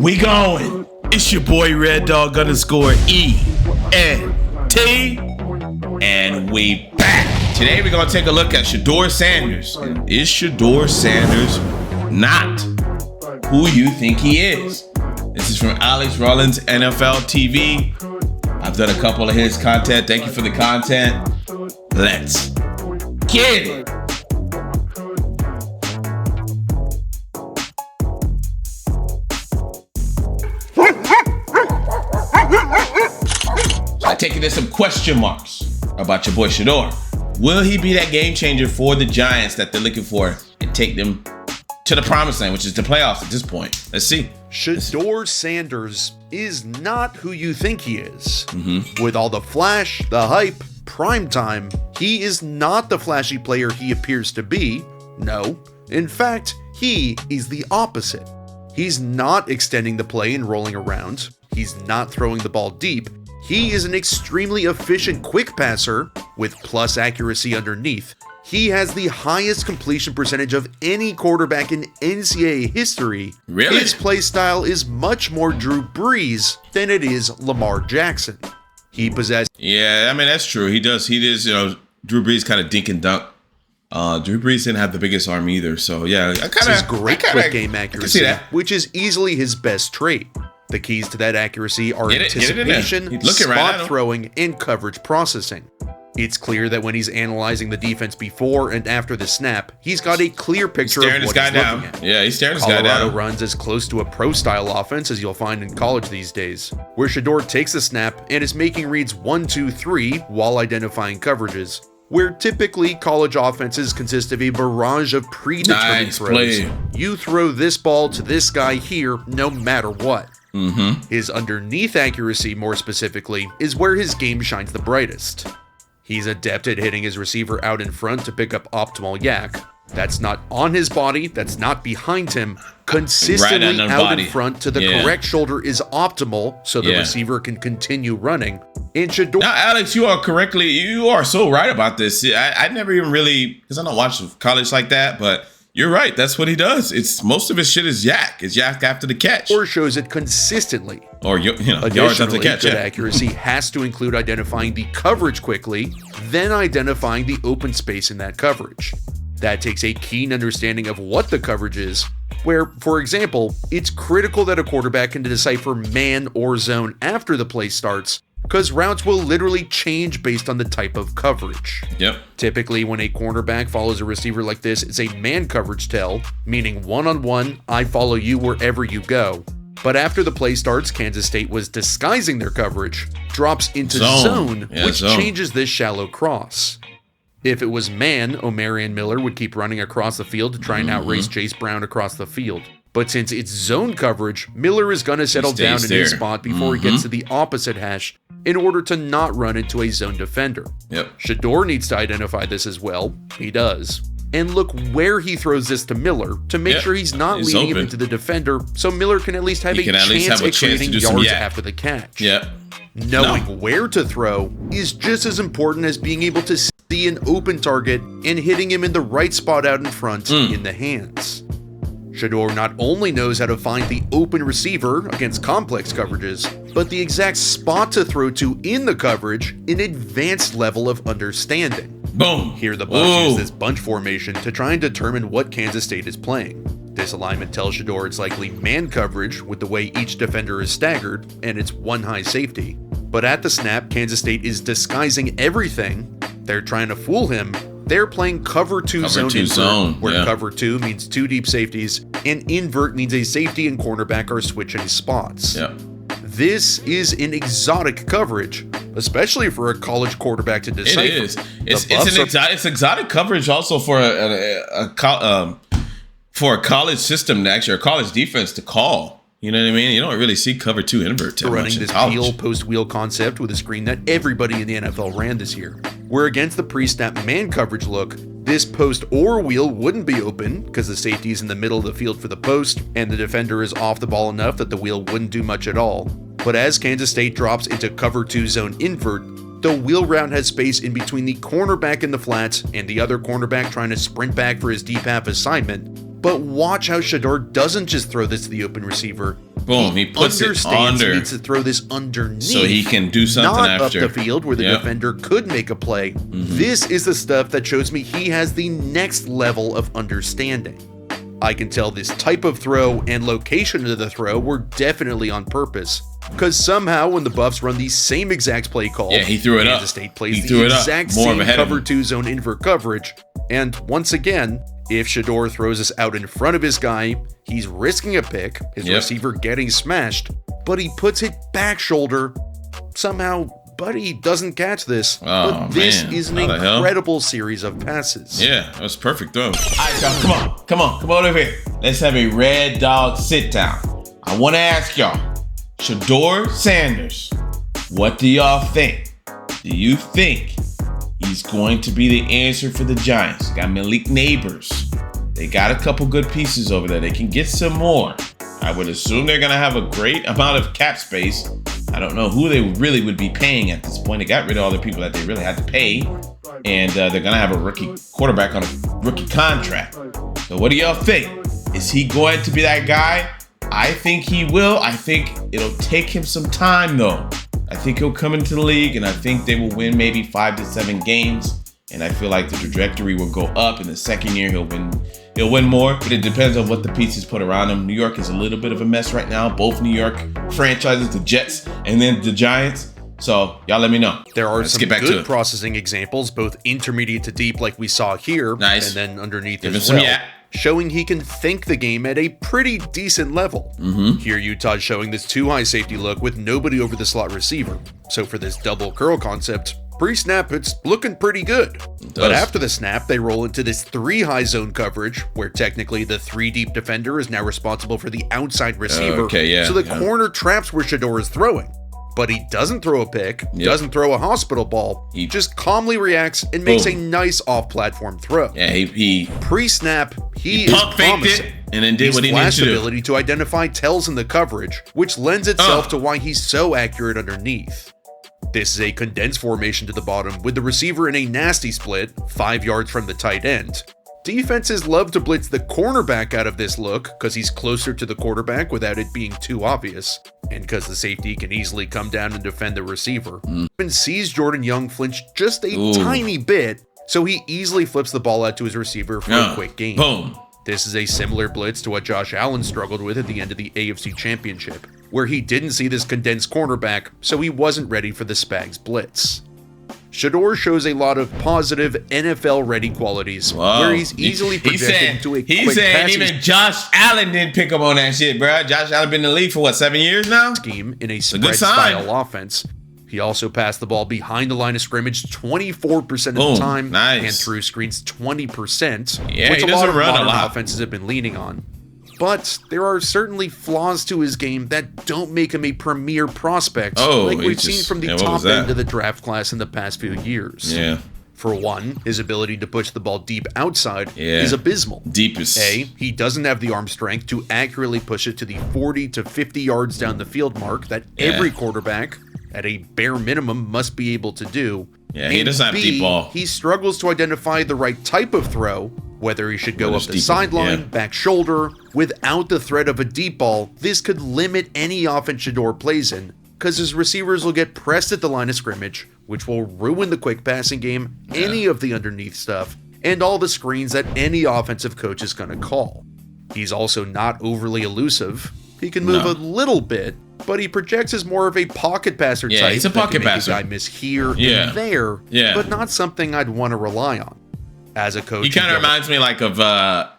We going. It's your boy Red Dawg _ENT. And we back. Today we're going to take a look at Shedeur Sanders. Is Shedeur Sanders not who you think he is? This is from Alex Rollins NFL TV. I've done a couple of his content. Thank you for the content. Let's get it. I take it there's some question marks about your boy Shedeur. Will he be that game changer for the Giants that they're looking for and take them to the promised land, which is the playoffs at this point? Let's see. Shedeur Sanders is not who you think he is. With all the flash, the hype, prime time, he is not the flashy player he appears to be. No, in fact, he is the opposite. He's not extending the play and rolling around. He's not throwing the ball deep. He is an extremely efficient quick passer with plus accuracy underneath. He has the highest completion percentage of any quarterback in NCAA history. Really? His play style is much more Drew Brees than it is Lamar Jackson. He possesses... Yeah, I mean, that's true. He does, Drew Brees kind of dink and dunk. Drew Brees didn't have the biggest arm either, so yeah. His great quick game accuracy, which is easily his best trait. The keys to that accuracy are anticipation, spot throwing, and coverage processing. It's clear that when he's analyzing the defense before and after the snap, he's got a clear picture of what he's looking at. Yeah, he's staring this guy down. Colorado runs as close to a pro-style offense as you'll find in college these days, where Shedeur takes the snap and is making reads 1, 2, 3 while identifying coverages, where typically college offenses consist of a barrage of predetermined throws. You throw this ball to this guy here no matter what. His underneath accuracy, more specifically, is where his game shines the brightest. He's adept at hitting his receiver out in front to pick up optimal yak. That's not on his body, that's not behind him. Consistently out in front to the correct shoulder is optimal, so the receiver can continue running. And Shedeur... Now, Alex, you are so right about this. I never even really, because I don't watch college like that, but you're right. That's what he does. It's most of his shit is yak. It's yak after the catch. Or shows it consistently. Or yards after the catch. Good accuracy has to include identifying the coverage quickly, then identifying the open space in that coverage. That takes a keen understanding of what the coverage is, where, for example, it's critical that a quarterback can decipher man or zone after the play starts, because routes will literally change based on the type of coverage. Typically, when a cornerback follows a receiver like this, it's a man coverage tell, meaning one-on-one, I follow you wherever you go. But after the play starts, Kansas State was disguising their coverage, drops into zone, which changes this shallow cross. If it was man, Omarion Miller would keep running across the field to try and outrace Chase Brown across the field. But since it's zone coverage, Miller is going to settle down in his spot before he gets to the opposite hash in order to not run into a zone defender. Shedeur needs to identify this as well. He does. And look where he throws this to Miller to make sure he's not leading him into the defender, so Miller can at least have a chance at creating yards after the catch. Knowing where to throw is just as important as being able to see an open target and hitting him in the right spot out in front in the hands. Shedeur not only knows how to find the open receiver against complex coverages, but the exact spot to throw to in the coverage, an advanced level of understanding. Boom! Here the Bucs use this bunch formation to try and determine what Kansas State is playing. This alignment tells Shedeur it's likely man coverage with the way each defender is staggered, and it's one high safety. But at the snap, Kansas State is disguising everything. They're trying to fool him. They're playing cover 2 zone, where cover 2 means 2 deep safeties, and invert means a safety and cornerback are switching spots. This is an exotic coverage, especially for a college quarterback to decipher. It is. It's exotic coverage also for a college system, actually, or college defense to call. You know what I mean? You don't really see cover 2 invert too much running this peel post-wheel concept with a screen that everybody in the NFL ran this year. Where against the pre-snap man coverage look, this post or wheel wouldn't be open because the safety is in the middle of the field for the post and the defender is off the ball enough that the wheel wouldn't do much at all. But as Kansas State drops into cover 2 zone invert, the wheel route has space in between the cornerback in the flats and the other cornerback trying to sprint back for his deep half assignment. But watch how Shedeur doesn't just throw this to the open receiver. Boom, he puts it understands under. he needs to throw this underneath, So he can do something not after. up the field where the defender could make a play. This is the stuff that shows me he has the next level of understanding. I can tell this type of throw and location of the throw were definitely on purpose, because somehow when the Buffs run the same exact play call, Yeah, he threw it up. Kansas State plays He the threw it up. exact More same ahead of cover him. 2 zone invert coverage. And once again, if Shedeur throws this out in front of his guy, he's risking a pick, his receiver getting smashed, but he puts it back shoulder. Somehow, Buddy doesn't catch this. Oh, but this man. is an How the hell? incredible series of passes. Yeah, that was perfect throw. All right, y'all, come on over here. Let's have a Red Dog sit down. I want to ask y'all, Shedeur Sanders, what do y'all think? Do you think he's going to be the answer for the Giants? They got Malik Neighbors. They got a couple good pieces over there. They can get some more. I would assume they're going to have a great amount of cap space. I don't know who they really would be paying at this point. They got rid of all the people that they really had to pay. And they're going to have a rookie quarterback on a rookie contract. So what do y'all think? Is he going to be that guy? I think he will. I think it'll take him some time, though. I think he'll come into the league, and I think they will win maybe 5 to 7 games. And I feel like the trajectory will go up. In the second year, he'll win more, but it depends on what the pieces put around him. New York is a little bit of a mess right now. Both New York franchises, the Jets and then the Giants. So y'all let me know. There are Let's some get back to good it. processing examples, both intermediate to deep like we saw here, Nice. and then underneath Give as us some well, yak. showing he can think the game at a pretty decent level. Here Utah's showing this too high safety look with nobody over the slot receiver. So for this double curl concept, pre-snap, it's looking pretty good. But after the snap, they roll into this 3 high zone coverage, where technically the 3 deep defender is now responsible for the outside receiver. So the corner traps where Shedeur is throwing. But he doesn't throw a pick, doesn't throw a hospital ball. He just calmly reacts and makes a nice off-platform throw. Yeah, he pre-snap, he is pump faked promising. it and then did His what he needed flash to do. ability to identify tells in the coverage, which lends itself to why he's so accurate underneath. This is a condensed formation to the bottom with the receiver in a nasty split, 5 yards from the tight end. Defenses love to blitz the cornerback out of this look because he's closer to the quarterback without it being too obvious, and because the safety can easily come down and defend the receiver. And sees Jordan Young flinch just a tiny bit, so he easily flips the ball out to his receiver for a quick gain. Boom. This is a similar blitz to what Josh Allen struggled with at the end of the AFC Championship, where he didn't see this condensed cornerback, so he wasn't ready for the Spags blitz. Shedeur shows a lot of positive NFL-ready qualities, where he's easily projected into a quick He said passing even Josh Allen didn't pick up on that shit, bro. Josh Allen been in the league for what, 7 years now? scheme in a good spread-style offense. He also passed the ball behind the line of scrimmage 24% of the time, and through screens 20%, Yeah, which he a lot doesn't of run a modern lot. offenses have been leaning on. But there are certainly flaws to his game that don't make him a premier prospect, like we've seen from the top end of the draft class in the past few years. Yeah. For one, his ability to push the ball deep outside is abysmal. Deepest. He doesn't have the arm strength to accurately push it to the 40 to 50 yards down the field mark that every quarterback, at a bare minimum, must be able to do. Yeah, he doesn't have deep ball. He struggles to identify the right type of throw, whether he should go up the sideline, back shoulder. Without the threat of a deep ball, this could limit any offense Shedeur plays in, because his receivers will get pressed at the line of scrimmage, which will ruin the quick passing game, any of the underneath stuff, and all the screens that any offensive coach is going to call. He's also not overly elusive. He can move a little bit, but he projects as more of a pocket passer type. Yeah, he's a pocket that can make passer. a guy miss here and there, Yeah. but not something I'd want to rely on. As a coach, He kind of reminds me like of,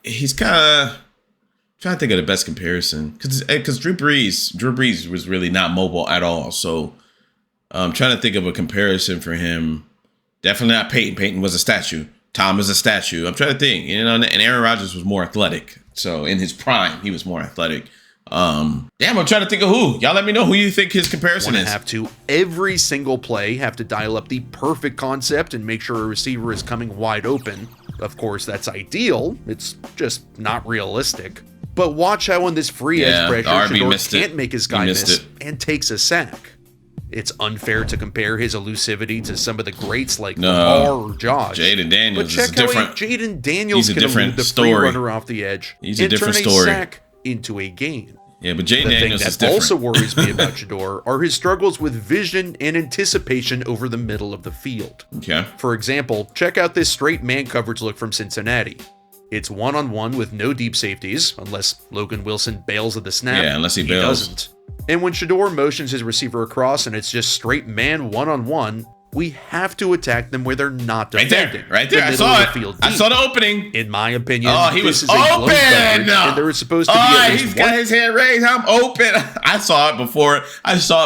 he's kind of, trying to think of the best comparison. Because Drew Brees was really not mobile at all. So I'm trying to think of a comparison for him. Definitely not Peyton. Peyton was a statue. Tom was a statue. I'm trying to think. And Aaron Rodgers was more athletic. So in his prime, he was more athletic. I'm trying to think of who. Y'all let me know who you think his comparison is. Have to every single play have to dial up the perfect concept and make sure a receiver is coming wide open. Of course, that's ideal. It's just not realistic. But watch how on this free edge pressure, Shedeur can't make his guy miss and takes a sack. It's unfair to compare his elusivity to some of the greats like Lamar or Josh. Jaden Daniels but check is different. How Jaden Daniels can elude the free runner off the edge He's a different turn story. a sack into a gain. Yeah, but Jay The thing Daniels is that different. also worries me about Sheduer are his struggles with vision and anticipation over the middle of the field. Okay. For example, check out this straight man coverage look from Cincinnati. It's one-on-one with no deep safeties, unless Logan Wilson bails at the snap. Yeah, unless he bails. Doesn't. And when Sheduer motions his receiver across and it's just straight man one-on-one, we have to attack them where they're not defending. Right there. The I middle saw of it. the field I deep. saw the opening. In my opinion, Oh, he this was is a blown open. coverage, and there is supposed to be at least He's got his hand raised. I'm open. I saw it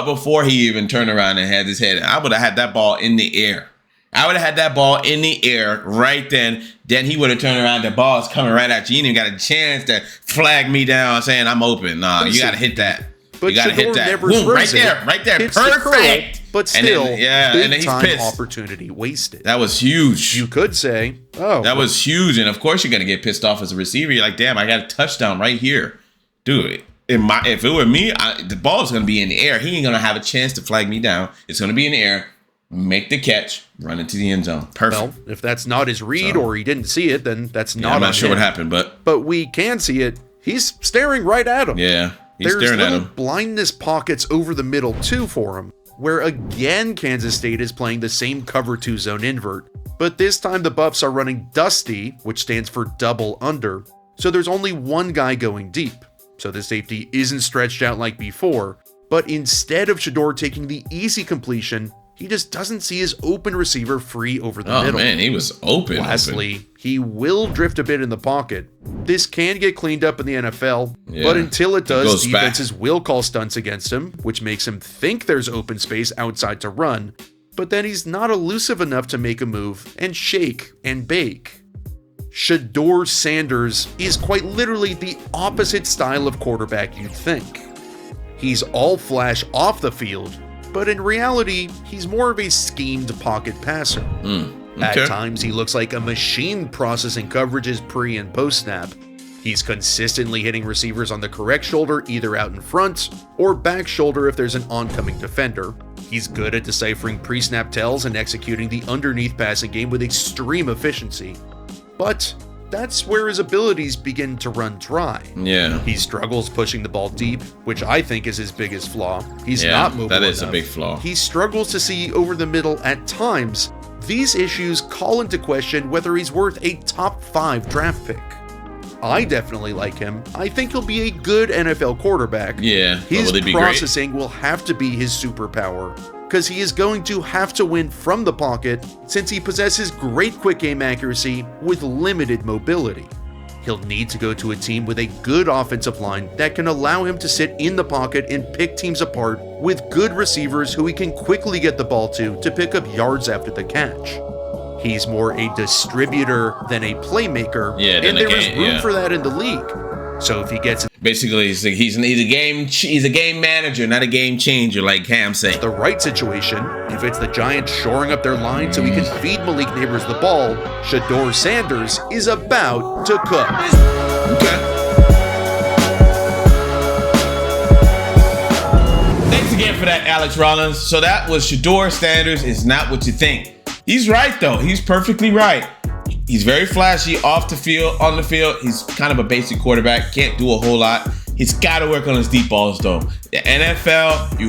before he even turned around and had his head. I would have had that ball in the air. I would have had that ball in the air right then. Then he would have turned around. The ball's coming right at you. You didn't even got a chance to flag me down saying I'm open. Nah, you got to hit that. But you got to hit Sheduer that. never Boom, right throws there. it, Right there. hits the curl, Perfect. but still, and then he's big-time pissed. opportunity wasted. That was huge. You could say, oh. That was huge. And of course you're going to get pissed off as a receiver. You're like, damn, I got a touchdown right here. Dude, if it were me, the ball's going to be in the air. He ain't going to have a chance to flag me down. It's going to be in the air. Make the catch, run into the end zone. Perfect. Well, if that's not his read or he didn't see it, then that's not I'm on not sure him. what happened, but we can see it. He's staring right at him. yeah, he's There's staring at little him. blindness pockets over the middle too for him, where again Kansas State is playing the same cover 2 zone invert, but this time the Buffs are running Dusty, which stands for double under, so there's only one guy going deep, so the safety isn't stretched out like before, but instead of Sheduer taking the easy completion, he just doesn't see his open receiver free over the middle. Oh man, he was open. Lastly, he will drift a bit in the pocket. This can get cleaned up in the NFL, but until it does, goes back. defenses will call stunts against him, which makes him think there's open space outside to run, but then he's not elusive enough to make a move and shake and bake. Shedeur Sanders is quite literally the opposite style of quarterback you'd think. He's all flash off the field, but in reality, he's more of a schemed pocket passer. At times, he looks like a machine processing coverages pre and post snap. He's consistently hitting receivers on the correct shoulder, either out in front or back shoulder if there's an oncoming defender. He's good at deciphering pre-snap tells and executing the underneath passing game with extreme efficiency. But that's where his abilities begin to run dry. Yeah. He struggles pushing the ball deep, which I think is his biggest flaw. He's not mobile that is enough. a big flaw. He struggles to see over the middle at times. These issues call into question whether he's worth a top 5 draft pick. I definitely like him. I think he'll be a good NFL quarterback. Yeah, but His will he be processing will have to be his superpower, because he is going to have to win from the pocket since he possesses great quick game accuracy with limited mobility. He'll need to go to a team with a good offensive line that can allow him to sit in the pocket and pick teams apart with good receivers who he can quickly get the ball to pick up yards after the catch. He's more a distributor than a playmaker, and there is room for that in the league. So if he gets basically he's a game manager, not a game changer, like Cam said. the right situation, if it's the Giants shoring up their line so he can feed Malik Neighbors the ball, Shedeur Sanders is about to cook. Okay. Thanks again for that, Alex Rollins. So that was Shedeur Sanders is not what you think. He's right though. He's perfectly right. He's very flashy off the field, on the field. He's kind of a basic quarterback. Can't do a whole lot. He's got to work on his deep balls though. The NFL,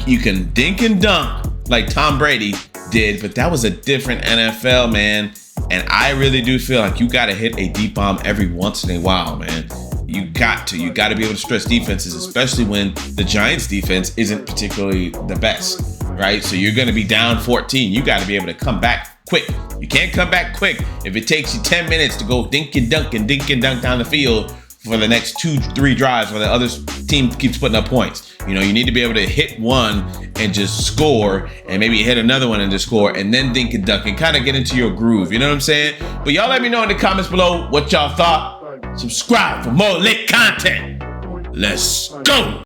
you can dink and dunk like Tom Brady did, but that was a different NFL, man. And I really do feel like you got to hit a deep bomb every once in a while, man. You got to be able to stretch defenses, especially when the Giants defense isn't particularly the best, right? So you're going to be down 14. You got to be able to come back quick. You can't come back quick if it takes you 10 minutes to go dink and dunk down the field for the next 2-3 drives where the other team keeps putting up points. You know, you need to be able to hit one and just score, and maybe hit another one and just score, and then dink and dunk and kind of get into your groove. You know what I'm saying? But y'all let me know in the comments below what y'all thought. Subscribe for more lit content. Let's go.